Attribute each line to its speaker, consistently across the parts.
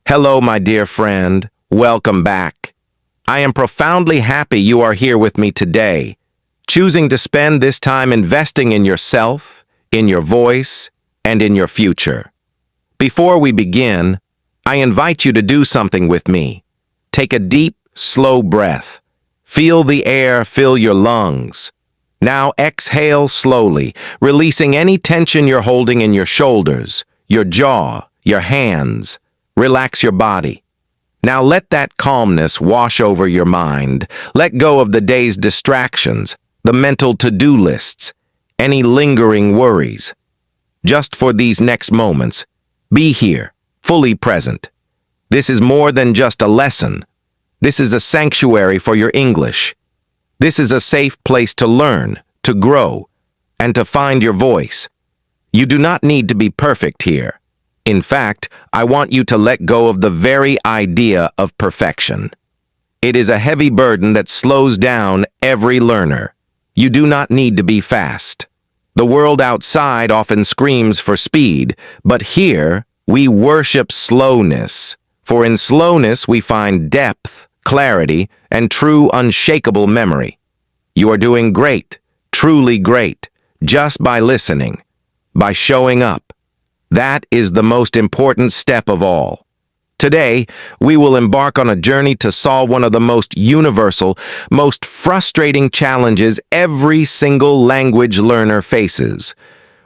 Speaker 1: Hello, my dear friend. Welcome back. I am profoundly happy you are here with me today, choosing to spend this time investing in yourself, in your voice, and in your future. Before we begin, I invite you to do something with me. Take a deep, slow breath. Feel the air fill your lungs. Now exhale slowly, releasing any tension you're holding in your shoulders, your jaw, your hands. Relax your body. Now let that calmness wash over your mind. Let go of the day's distractions, the mental to-do lists, any lingering worries. Just for these next moments, be here, fully present. This is more than just a lesson. This is a sanctuary for your English. This is a safe place to learn, to grow, and to find your voice. You do not need to be perfect here. In fact, I want you to let go of the very idea of perfection. It is a heavy burden that slows down every learner. You do not need to be fast. The world outside often screams for speed, but here we worship slowness. For in slowness we find depth, clarity, and true unshakable memory. You are doing great, truly great, just by listening, by showing up. That is the most important step of all. Today, we will embark on a journey to solve one of the most universal, most frustrating challenges every single language learner faces.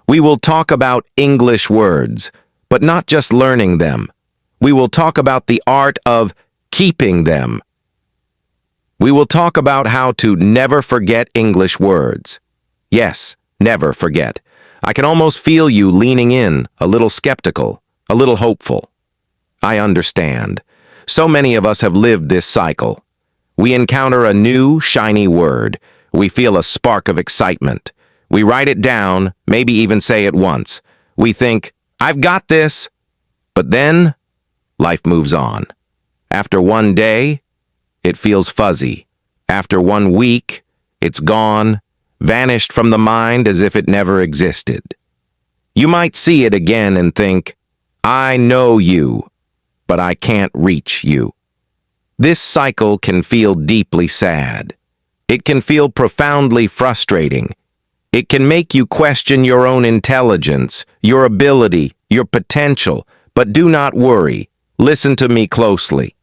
Speaker 1: We will talk about English words, but not just learning them. We will talk about the art of keeping them. We will talk about how to never forget English words. Yes, never forget. I can almost feel you leaning in, a little skeptical, a little hopeful. I understand. So many of us have lived this cycle. We encounter a new, shiny word. We feel a spark of excitement. We write it down, maybe even say it once. We think, I've got this. But then, life moves on. After one day, it feels fuzzy. After 1 week, it's gone, vanished from the mind as if it never existed. You might see it again and think, I know you, but I can't reach you. This cycle can feel deeply sad. It can feel profoundly frustrating. It can make you question your own intelligence, your ability, your potential, but do not worry. Listen to me closely.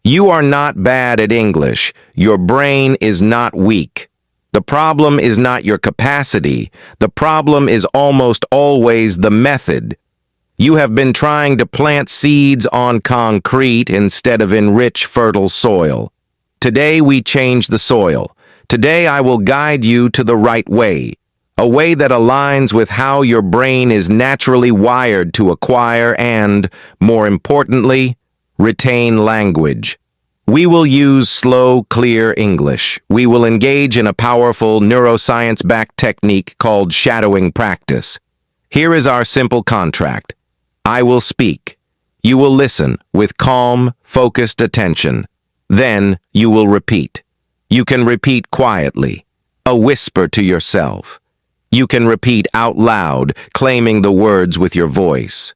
Speaker 1: You are not bad at English. Your brain is not weak. The problem is not your capacity. The problem is almost always the method. You have been trying to plant seeds on concrete instead of in rich, fertile soil. Today we change the soil. Today I will guide you to the right way, a way that aligns with how your brain is naturally wired to acquire and, more importantly, retain language. We will use slow, clear English. We will engage in a powerful neuroscience-backed technique called shadowing practice. Here is our simple contract. I will speak. You will listen with calm, focused attention. Then you will repeat. You can repeat quietly, a whisper to yourself. You can repeat out loud, claiming the words with your voice.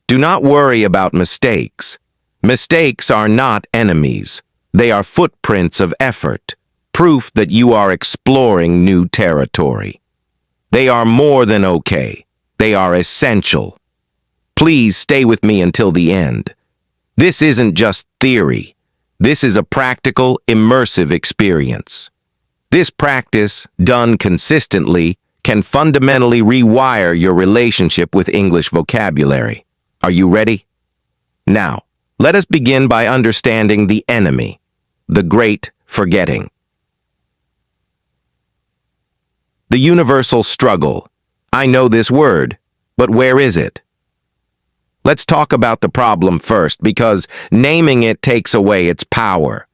Speaker 1: Do not worry about mistakes. Mistakes are not enemies. They are footprints of effort, proof that you are exploring new territory. They are more than okay. They are essential. Please stay with me until the end. This isn't just theory. This is a practical, immersive experience. This practice, done consistently, can fundamentally rewire your relationship with English vocabulary. Are you ready? Now, let us begin by understanding the enemy, the great forgetting. The universal struggle. I know this word, but where is it? Let's talk about the problem first, because naming it takes away its power.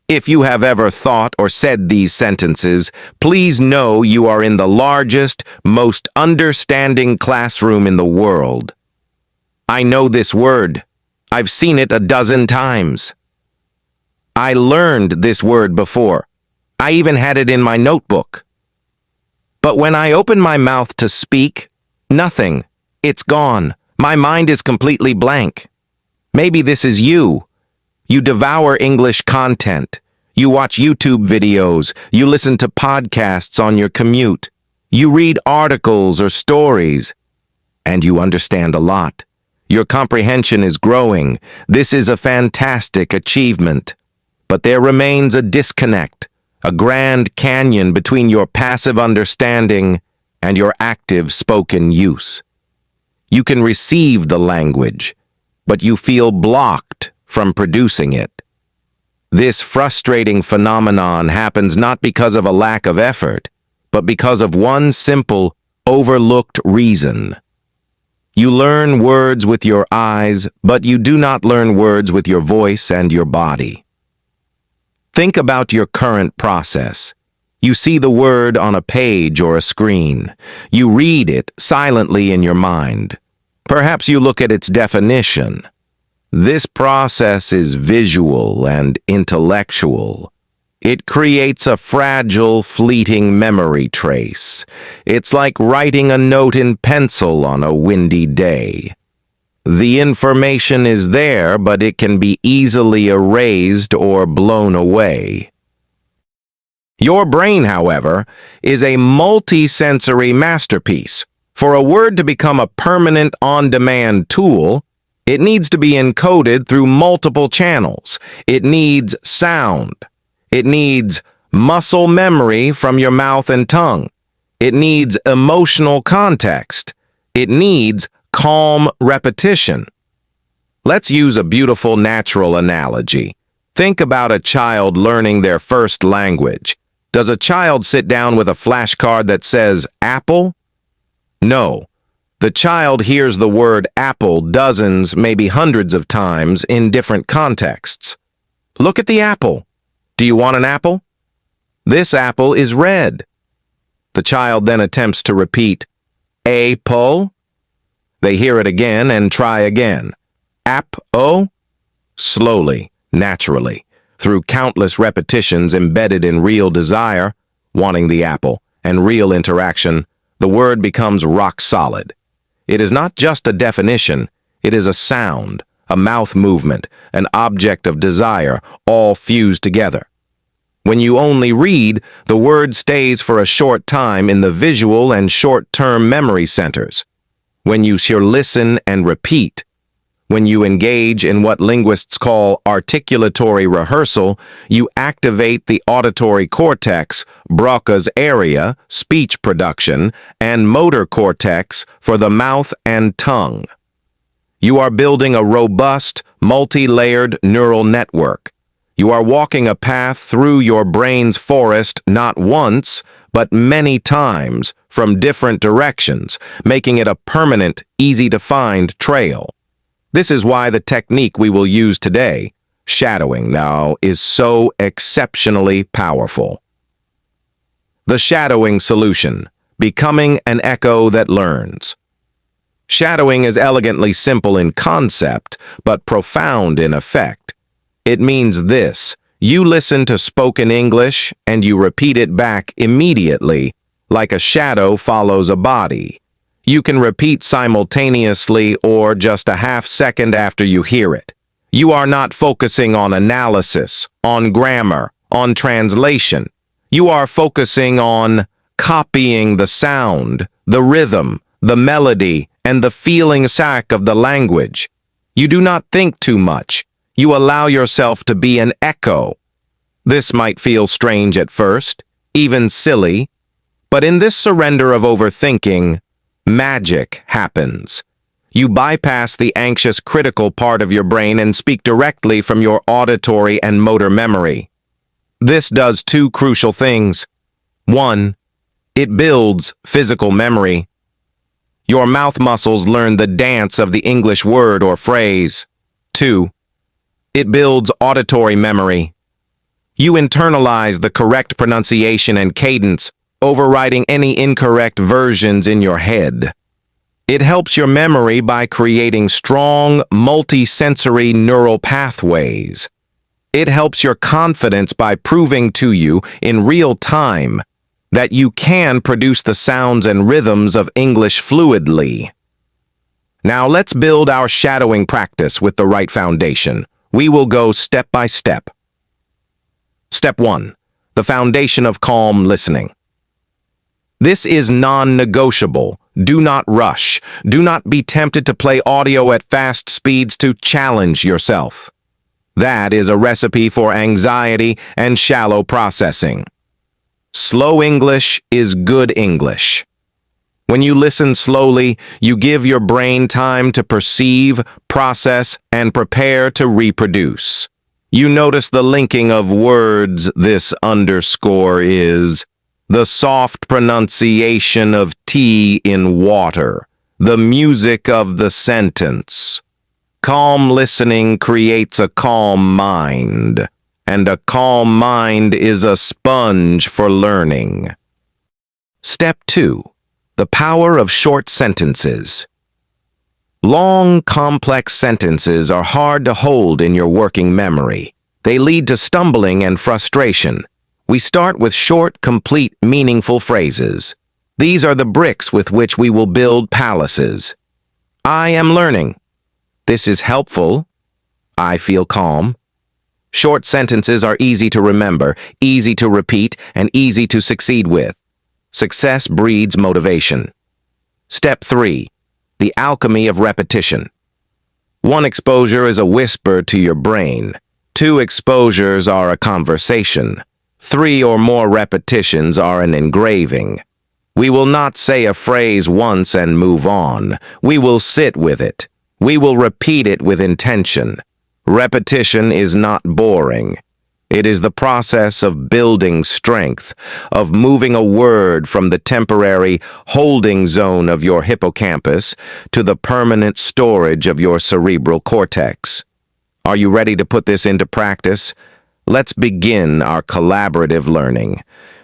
Speaker 1: If you have ever thought or said these sentences, please know you are in the largest, most understanding classroom in the world. I know this word. I've seen it a dozen times. I learned this word before. I even had it in my notebook. But when I open my mouth to speak, nothing. It's gone. My mind is completely blank. Maybe this is you. You devour English content. You watch YouTube videos. You listen to podcasts on your commute. You read articles or stories. And you understand a lot. Your comprehension is growing. This is a fantastic achievement. But there remains a disconnect, a grand canyon between your passive understanding and your active spoken use. You can receive the language, but you feel blocked from producing it. This frustrating phenomenon happens not because of a lack of effort, but because of one simple, overlooked reason. You learn words with your eyes, but you do not learn words with your voice and your body. Think about your current process. You see the word on a page or a screen. You read it silently in your mind. Perhaps you look at its definition. This process is visual and intellectual. It creates a fragile, fleeting memory trace. It's like writing a note in pencil on a windy day. The information is there, but it can be easily erased or blown away. Your brain, however, is a multi-sensory masterpiece. For a word to become a permanent on-demand tool, it needs to be encoded through multiple channels. It needs sound. It needs muscle memory from your mouth and tongue. It needs emotional context. It needs calm repetition. Let's use a beautiful natural analogy. Think about a child learning their first language. Does a child sit down with a flashcard that says apple? No. The child hears the word apple dozens, maybe hundreds of times in different contexts. Look at the apple. Do you want an apple? This apple is red. The child then attempts to repeat, apple. They hear it again and try again. Ap-o? Slowly, naturally, through countless repetitions embedded in real desire, wanting the apple, and real interaction, the word becomes rock solid. It is not just a definition, it is a sound, a mouth movement, an object of desire, all fused together. When you only read, the word stays for a short time in the visual and short-term memory centers. When you listen and repeat, when you engage in what linguists call articulatory rehearsal, you activate the auditory cortex, Broca's area, speech production, and motor cortex for the mouth and tongue. You are building a robust, multi-layered neural network. You are walking a path through your brain's forest not once, but many times from different directions, making it a permanent, easy-to-find trail. This is why the technique we will use today, shadowing now, is so exceptionally powerful. The shadowing solution, becoming an echo that learns. Shadowing is elegantly simple in concept, but profound in effect. It means this: you listen to spoken English and you repeat it back immediately, like a shadow follows a body. You can repeat simultaneously or just a half second after you hear it. You are not focusing on analysis, on grammar, on translation. You are focusing on copying the sound, the rhythm, the melody, and the feeling sack of the language. You do not think too much. You allow yourself to be an echo. This might feel strange at first, even silly, but in this surrender of overthinking, magic happens. You bypass the anxious, critical part of your brain and speak directly from your auditory and motor memory. This does two crucial things. 1. It builds physical memory. Your mouth muscles learn the dance of the English word or phrase. 2. It builds auditory memory. You internalize the correct pronunciation and cadence, overriding any incorrect versions in your head. It helps your memory by creating strong, multi-sensory neural pathways. It helps your confidence by proving to you in real time that you can produce the sounds and rhythms of English fluidly. Now let's build our shadowing practice with the right foundation. We will go step by step. Step 1. The foundation of calm listening. This is non-negotiable. Do not rush. Do not be tempted to play audio at fast speeds to challenge yourself. That is a recipe for anxiety and shallow processing. Slow English is good English. When you listen slowly, you give your brain time to perceive, process, and prepare to reproduce. You notice the linking of words. This underscore is the soft pronunciation of tea in water, the music of the sentence. Calm listening creates a calm mind, and a calm mind is a sponge for learning. Step 2. The power of short sentences. Long, complex sentences are hard to hold in your working memory. They lead to stumbling and frustration. We start with short, complete, meaningful phrases. These are the bricks with which we will build palaces. I am learning. This is helpful. I feel calm. Short sentences are easy to remember, easy to repeat, and easy to succeed with. Success breeds motivation. Step 3. The alchemy of repetition. 1 exposure is a whisper to your brain. 2 exposures are a conversation. 3 or more repetitions are an engraving. We will not say a phrase once and move on. We will sit with it. We will repeat it with intention. Repetition is not boring. It is the process of building strength, of moving a word from the temporary holding zone of your hippocampus to the permanent storage of your cerebral cortex. Are you ready to put this into practice? Let's begin our collaborative learning.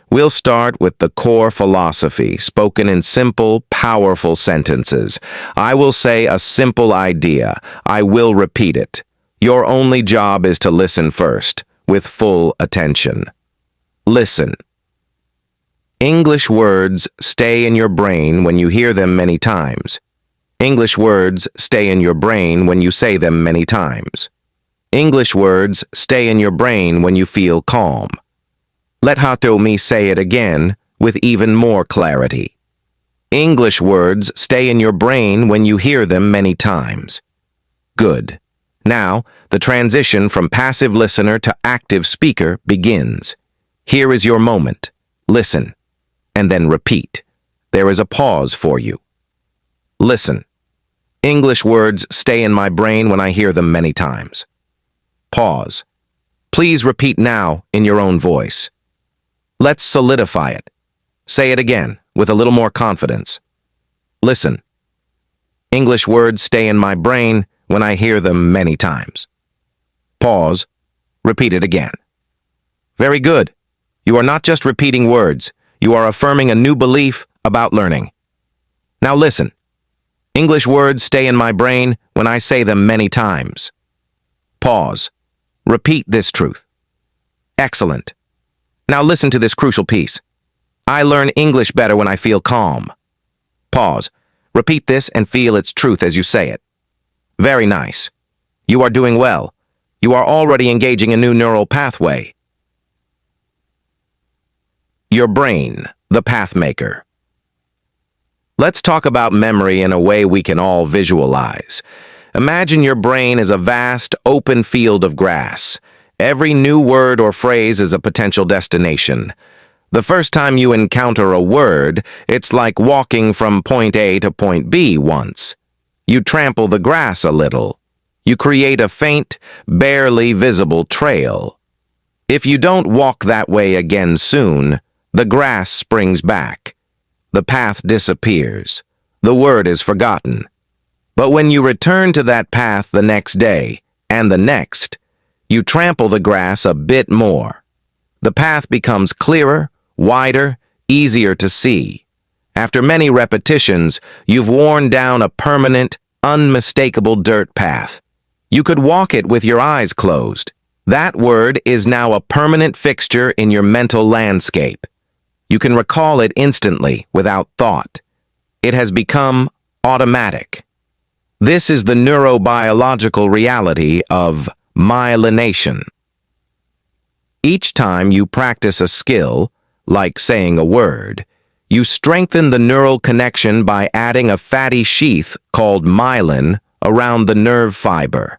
Speaker 1: We'll start with the core philosophy, spoken in simple, powerful sentences. I will say a simple idea. I will repeat it. Your only job is to listen first, with full attention. Listen. English words stay in your brain when you hear them many times. English words stay in your brain when you say them many times. English words stay in your brain when you feel calm. Let Hatomi say it again with even more clarity. English words stay in your brain when you hear them many times. Good. Now, the transition from passive listener to active speaker begins. Here is your moment. Listen, and then repeat. There is a pause for you. Listen. English words stay in my brain when I hear them many times. Pause. Please repeat now in your own voice. Let's solidify it. Say it again with a little more confidence. Listen. English words stay in my brain when I hear them many times. Pause. Repeat it again. Very good. You are not just repeating words. You are affirming a new belief about learning. Now listen. English words stay in my brain when I say them many times. Pause. Repeat this truth. Excellent. Now listen to this crucial piece. I learn English better when I feel calm. Pause. Repeat this and feel its truth as you say it. Very nice. You are doing well. You are already engaging a new neural pathway. Your brain, the path maker. Let's talk about memory in a way we can all visualize. Imagine your brain as a vast, open field of grass. Every new word or phrase is a potential destination. The first time you encounter a word, it's like walking from point A to point B once. You trample the grass a little. You create a faint, barely visible trail. If you don't walk that way again soon, the grass springs back. The path disappears. The word is forgotten. But when you return to that path the next day, and the next, you trample the grass a bit more. The path becomes clearer, wider, easier to see. After many repetitions, you've worn down a permanent, unmistakable dirt path. You could walk it with your eyes closed. That word is now a permanent fixture in your mental landscape. You can recall it instantly, without thought. It has become automatic. This is the neurobiological reality of myelination. Each time you practice a skill, like saying a word, you strengthen the neural connection by adding a fatty sheath called myelin around the nerve fiber.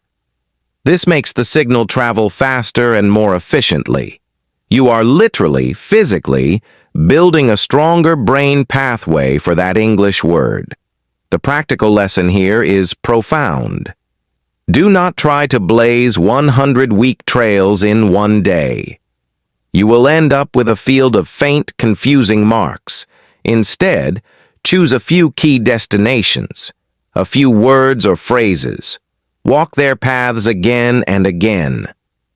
Speaker 1: This makes the signal travel faster and more efficiently. You are literally, physically, building a stronger brain pathway for that English word. The practical lesson here is profound. Do not try to blaze 100 weak trails in one day. You will end up with a field of faint, confusing marks. Instead, choose a few key destinations, a few words or phrases. Walk their paths again and again.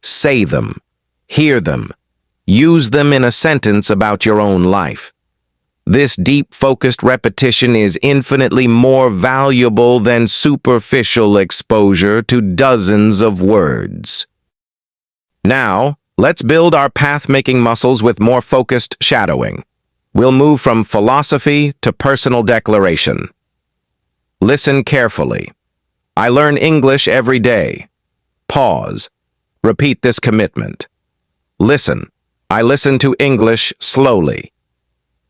Speaker 1: Say them. Hear them. Use them in a sentence about your own life. This deep, focused repetition is infinitely more valuable than superficial exposure to dozens of words. Now, let's build our path-making muscles with more focused shadowing. We'll move from philosophy to personal declaration. Listen carefully. I learn English every day. Pause. Repeat this commitment. Listen. I listen to English slowly.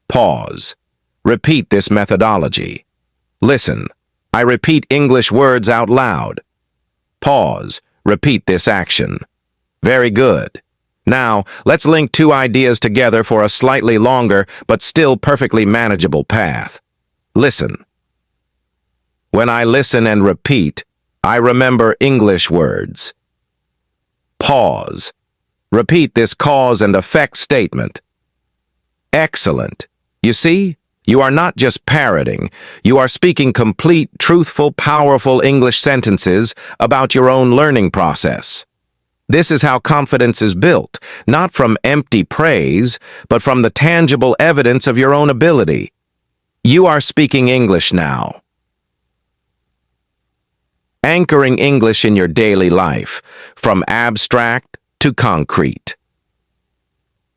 Speaker 1: Pause. Repeat this methodology. Listen. I repeat English words out loud. Pause. Repeat this action. Very good. Now, let's link two ideas together for a slightly longer but still perfectly manageable path. Listen. When I listen and repeat, I remember English words. Pause. Repeat this cause and effect statement. Excellent. You see, you are not just parroting. You are speaking complete, truthful, powerful English sentences about your own learning process. This is how confidence is built, not from empty praise, but from the tangible evidence of your own ability. You are speaking English now. Anchoring English in your daily life, from abstract to concrete.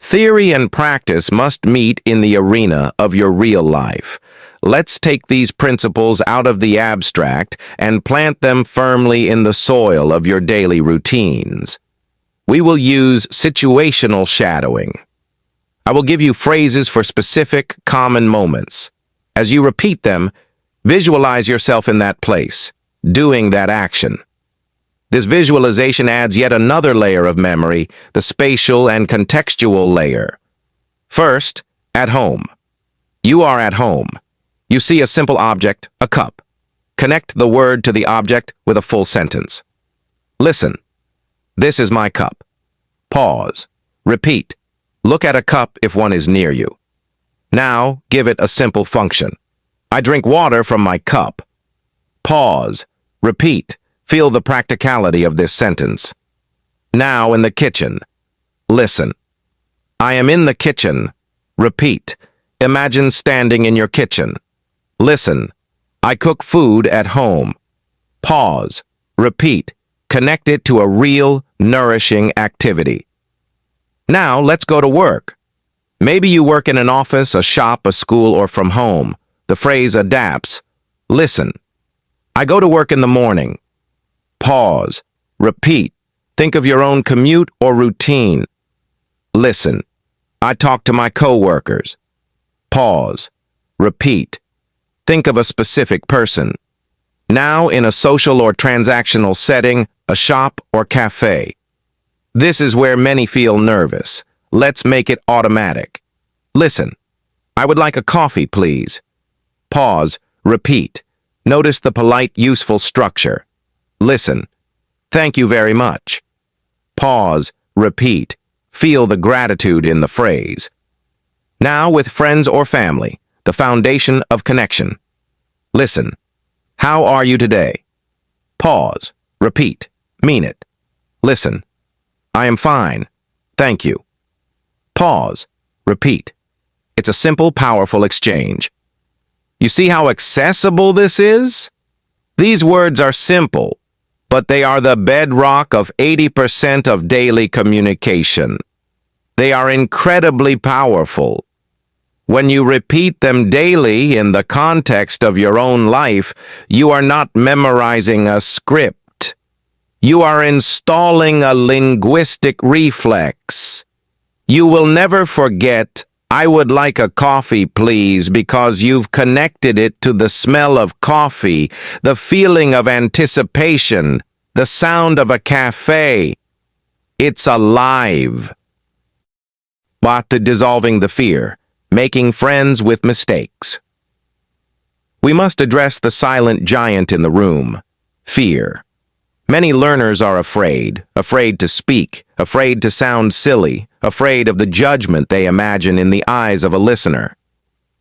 Speaker 1: Theory and practice must meet in the arena of your real life. Let's take these principles out of the abstract and plant them firmly in the soil of your daily routines. We will use situational shadowing. I will give you phrases for specific, common moments. As you repeat them, visualize yourself in that place, doing that action. This visualization adds yet another layer of memory, the spatial and contextual layer. First, at home. You are at home. You see a simple object, a cup. Connect the word to the object with a full sentence. Listen. This is my cup. Pause. Repeat. Look at a cup if one is near you. Now, give it a simple function. I drink water from my cup. Pause. Repeat. Feel the practicality of this sentence. Now in the kitchen. Listen. I am in the kitchen. Repeat. Imagine standing in your kitchen. Listen. I cook food at home. Pause. Repeat. Connect it to a real, nourishing activity. Now let's go to work. Maybe you work in an office, a shop, a school, or from home. The phrase adapts. Listen. I go to work in the morning. Pause. Repeat. Think of your own commute or routine. Listen. I talk to my coworkers. Pause. Repeat. Think of a specific person. Now in a social or transactional setting, a shop or cafe. This is where many feel nervous. Let's make it automatic. Listen. I would like a coffee, please. Pause. Repeat. Notice the polite, useful structure. Listen. Thank you very much. Pause. Repeat. Feel the gratitude in the phrase. Now with friends or family, the foundation of connection. Listen. How are you today? Pause. Repeat. Mean it. Listen. I am fine. Thank you. Pause. Repeat. It's a simple, powerful exchange. You see how accessible this is? These words are simple, but they are the bedrock of 80% of daily communication. They are incredibly powerful. When you repeat them daily in the context of your own life, you are not memorizing a script. You are installing a linguistic reflex. You will never forget, "I would like a coffee, please," because you've connected it to the smell of coffee, the feeling of anticipation, the sound of a cafe. It's alive. But dissolving the fear, making friends with mistakes. We must address the silent giant in the room, fear. Many learners are afraid to speak, afraid to sound silly, afraid of the judgment they imagine in the eyes of a listener.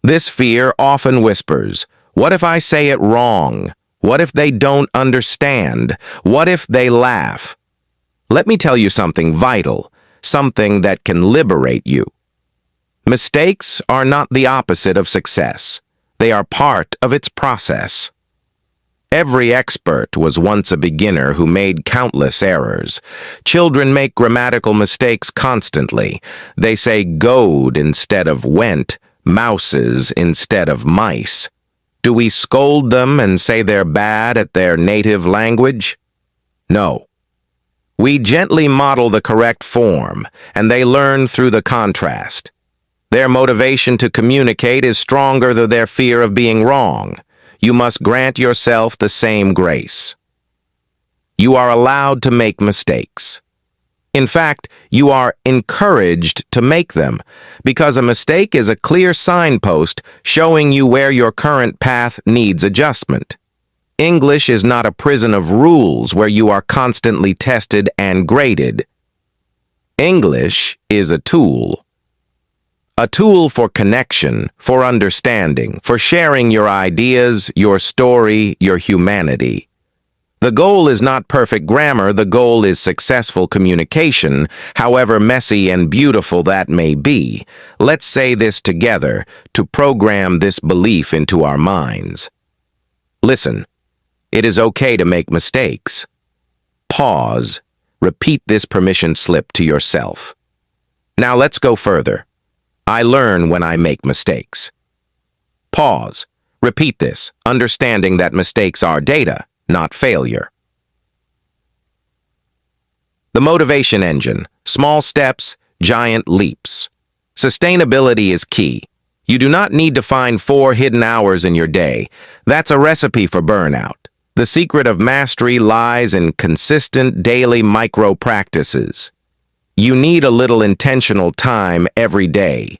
Speaker 1: This fear often whispers, "What if I say it wrong? What if they don't understand? What if they laugh?" Let me tell you something vital, something that can liberate you. Mistakes are not the opposite of success. They are part of its process. Every expert was once a beginner who made countless errors. Children make grammatical mistakes constantly. They say "goed" instead of "went," "mouses" instead of "mice." Do we scold them and say they're bad at their native language? No. We gently model the correct form, and they learn through the contrast. Their motivation to communicate is stronger than their fear of being wrong. You must grant yourself the same grace. You are allowed to make mistakes. In fact, you are encouraged to make them, because a mistake is a clear signpost showing you where your current path needs adjustment. English is not a prison of rules where you are constantly tested and graded. English is a tool. A tool for connection, for understanding, for sharing your ideas, your story, your humanity. The goal is not perfect grammar, the goal is successful communication, however messy and beautiful that may be. Let's say this together to program this belief into our minds. Listen, it is okay to make mistakes. Pause. Repeat this permission slip to yourself. Now let's go further. I learn when I make mistakes. Pause. Repeat this, understanding that mistakes are data, not failure. The motivation engine. Small steps, giant leaps. Sustainability is key. You do not need to find 4 hidden hours in your day. That's a recipe for burnout. The secret of mastery lies in consistent daily micro practices. You need a little intentional time every day.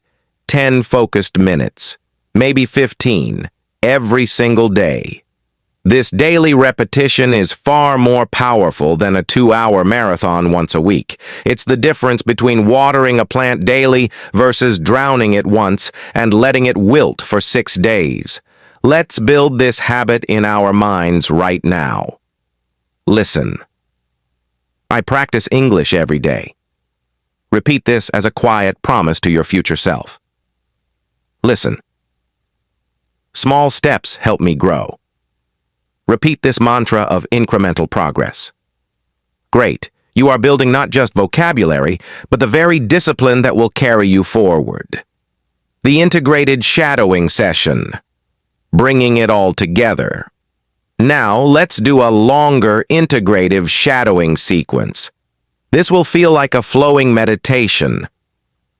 Speaker 1: 10 focused minutes, maybe 15, every single day. This daily repetition is far more powerful than a 2-hour marathon once a week. It's the difference between watering a plant daily versus drowning it once and letting it wilt for 6 days. Let's build this habit in our minds right now. Listen. I practice English every day. Repeat this as a quiet promise to your future self. Listen. Small steps help me grow. Repeat this mantra of incremental progress. Great. You are building not just vocabulary, but the very discipline that will carry you forward. The integrated shadowing session. Bringing it all together. Now, let's do a longer integrative shadowing sequence. This will feel like a flowing meditation.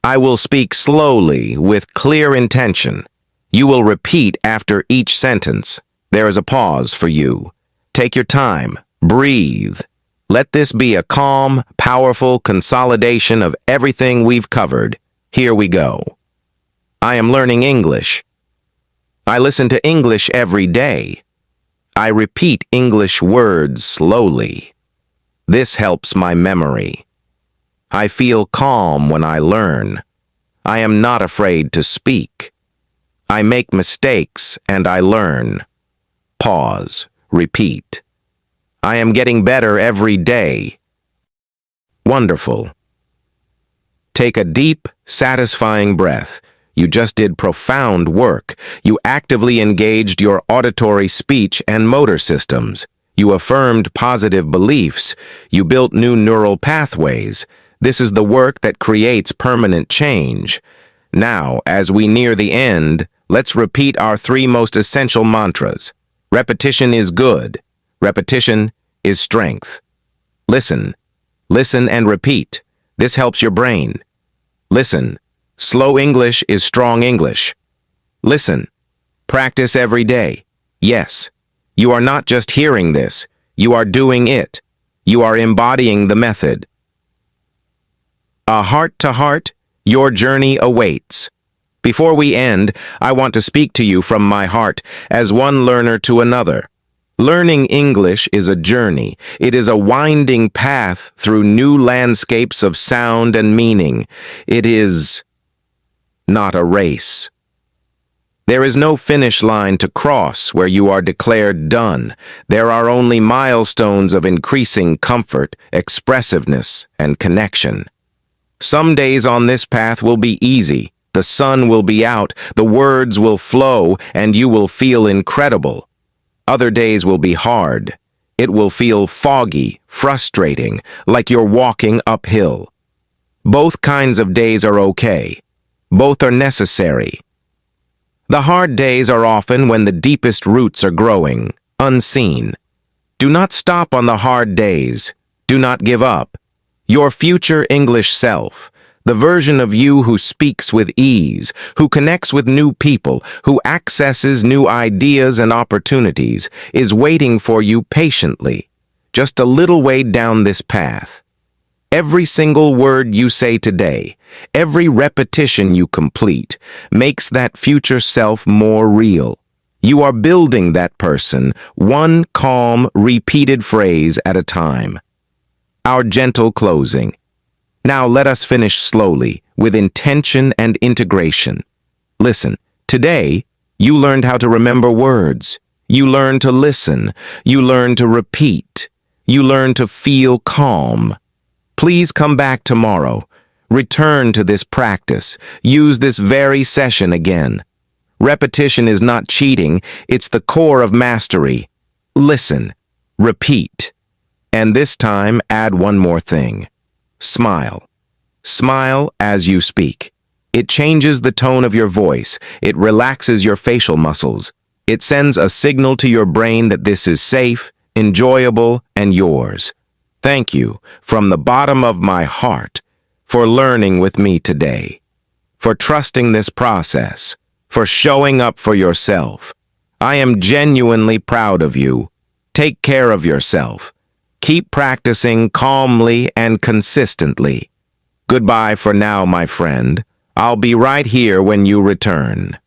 Speaker 1: I will speak slowly with clear intention. You will repeat after each sentence. There is a pause for you. Take your time. Breathe. Let this be a calm, powerful consolidation of everything we've covered. Here we go. I am learning English. I listen to English every day. I repeat English words slowly. This helps my memory. I feel calm when I learn. I am not afraid to speak. I make mistakes and I learn. Pause. Repeat. I am getting better every day. Wonderful. Take a deep, satisfying breath. You just did profound work. You actively engaged your auditory, speech, and motor systems. You affirmed positive beliefs. You built new neural pathways. This is the work that creates permanent change. Now, as we near the end, let's repeat our three most essential mantras. Repetition is good. Repetition is strength. Listen. Listen and repeat. This helps your brain. Listen. Slow English is strong English. Listen. Practice every day. Yes. You are not just hearing this. You are doing it. You are embodying the method. A heart-to-heart, your journey awaits. Before we end, I want to speak to you from my heart as one learner to another. Learning English is a journey. It is a winding path through new landscapes of sound and meaning. It is not a race. There is no finish line to cross where you are declared done. There are only milestones of increasing comfort, expressiveness, and connection. Some days on this path will be easy. The sun will be out, the words will flow, and you will feel incredible. Other days will be hard. It will feel foggy, frustrating, like you're walking uphill. Both kinds of days are okay. Both are necessary. The hard days are often when the deepest roots are growing, unseen. Do not stop on the hard days. Do not give up. Your future English self, the version of you who speaks with ease, who connects with new people, who accesses new ideas and opportunities, is waiting for you patiently, just a little way down this path. Every single word you say today, every repetition you complete, makes that future self more real. You are building that person, one calm, repeated phrase at a time. Our gentle closing. Now let us finish slowly, with intention and integration. Listen, today, you learned how to remember words. You learned to listen. You learned to repeat. You learned to feel calm. Please come back tomorrow. Return to this practice. Use this very session again. Repetition is not cheating. It's the core of mastery. Listen. Repeat. And this time, add one more thing. Smile. Smile as you speak. It changes the tone of your voice. It relaxes your facial muscles. It sends a signal to your brain that this is safe, enjoyable, and yours. Thank you, from the bottom of my heart, for learning with me today, for trusting this process, for showing up for yourself. I am genuinely proud of you. Take care of yourself. Keep practicing calmly and consistently. Goodbye for now, my friend. I'll be right here when you return.